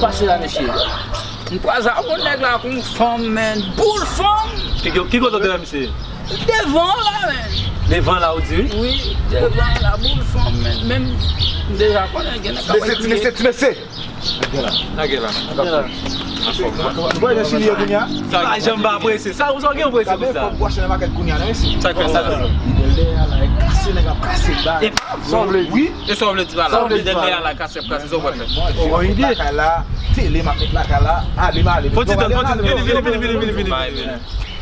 passe là, monsieur. On croise à mon nègre là, qu'on femme, man. Boule femme. Qui côté de là, monsieur? Devant là, man. Devant là, où tu? Oui, devant la boule femme, man. Même déjà, quand on a Laissez. La gueule là. Vous voyez le Chili, Kounia? Ça, j'aime pas apprécier. Ça, vous en avez apprécié Vous ça? pouvez prochaine market Kounia, non, ici. Ça fait ça. Et semble, oui. Et ça, on le dit là. On le dit là, la casse, ça va faire. On idée. Là, les market là, là, allez. Faut dire, venez.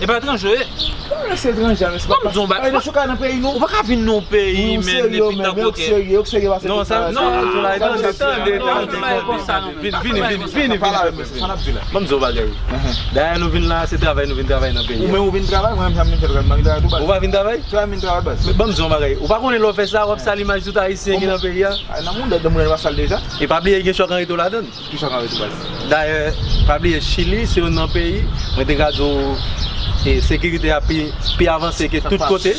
Et pas étranger. C'est étranger, mais c'est pas. Comme Zomba. Il est choqué dans le pays, non? On va pas venir dans le pays, mais depuis tant que sérieux. Non, ça, non, Même Zomba, d'ailleurs, nous venons là, c'est travail, nous venons travailler dans le pays. Ou venez travailler, moi, je On va venir travailler? Tu vas venir travailler. Bon, Zomba, ou pas qu'on est fait ça, on va l'image tout haïtien qui est dans le pays. Dans le monde, de monde va salle déjà. Et pas oublier qu'il y a choc en retour là-dedans. Qui choc en retour. D'ailleurs, pas oublier Chili, c'est un pays, mais des gars et sécurité a plus avancé que tout côté.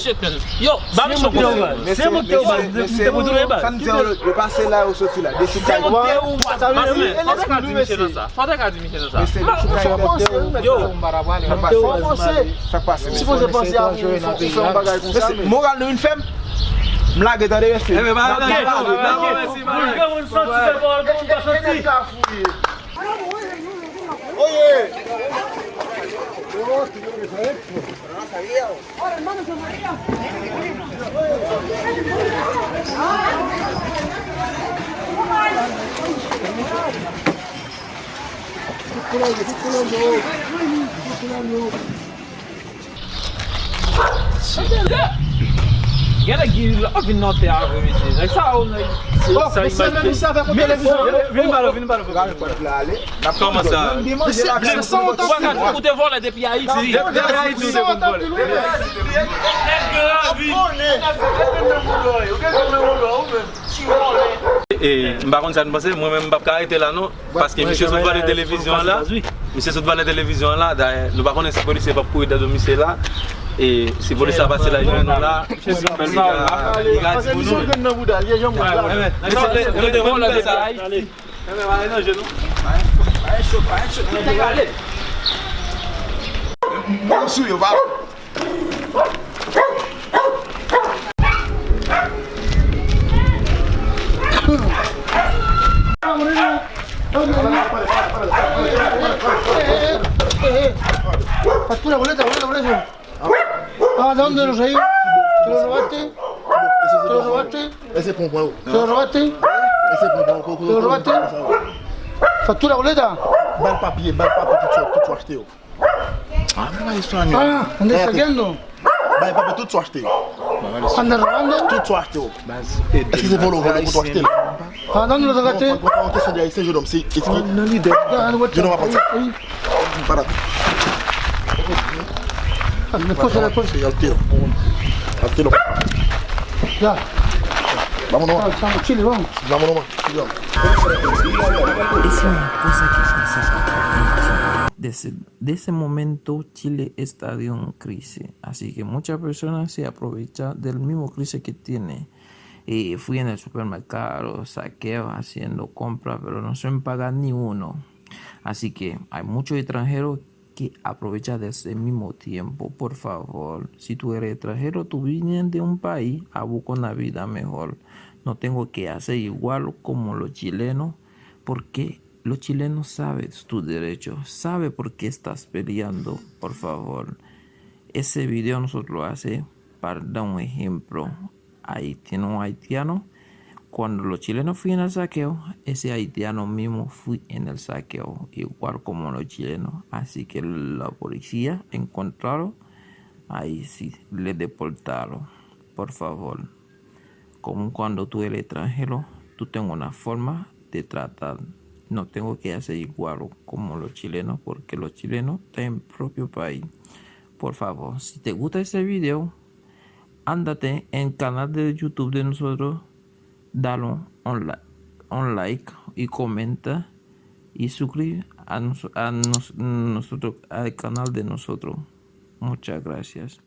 Yo, c'est mon théo, c'est mon théo. Ça nous dit de passer là au sorti là. C'est mon théo. Ça passe. Si vous pensez à faire un bagage comme ça, moral de une femme. Blague dans les vestiaires. Gel gir abi not ya abi. Ça on Vini para. Comment ça? Vous devez voir depuis Haïti. Et par contre ça ne passe moi-même pas arrêter là non parce que monsieur devant la télévision là, monsieur devant la télévision là, nous pas connaître si policier pas pour dans domicile là. Et si vous laissez passer la journée là, je suis pas il a dit nous. Nous devons la détailler. Non, je non. Bon, suyo, va. Factura, boleta. Ah, ¿de dónde los hay? ¿Te lo robaste? Ese pompón. ¿Te lo robaste? Ese pompón. ¿Te lo robaste? Factura, boleta. Bal papier, tout acheté. Ah, mais là, ils Ah, andas saqueando. Bal papier, tout acheté. ¿Andas robando? Tout acheté. Est-ce que c'est volé pour acheter? Ah, ¿dónde lo sacaste? Quand on est sur des c'est est-ce que non l'idée. Je ne vais pas partir. Para. Después. Al tiro. Ya. Vámonos. Chile, vamos. Vámonos. Es una cosa que pasa actualmente. De ese momento Chile está en una crisis, así que muchas personas se aprovechan del mismo crisis que tiene. Y fui en el supermercado, saqueo, haciendo compras, pero no se me paga ni uno. Así que hay muchos extranjeros que aprovechan de ese mismo tiempo. Por favor, si tú eres extranjero, tú vienes de un país a buscar una vida mejor. No tengo que hacer igual como los chilenos, porque los chilenos saben tus derechos, saben por qué estás peleando. Por favor, ese video nosotros lo hacemos para dar un ejemplo. Ahí tiene un haitiano. Cuando los chilenos fueron al saqueo, ese haitiano mismo fue en el saqueo, igual como los chilenos. Así que la policía encontraron, ahí sí, le deportaron. Por favor, como cuando tú eres extranjero, tú tienes una forma de tratar. No tengo que hacer igual como los chilenos, porque los chilenos están en propio país. Por favor, si te gusta este video, ándate en el canal de YouTube de nosotros, dale un like y comenta y suscríbete a nosotros, al canal de nosotros. Muchas gracias.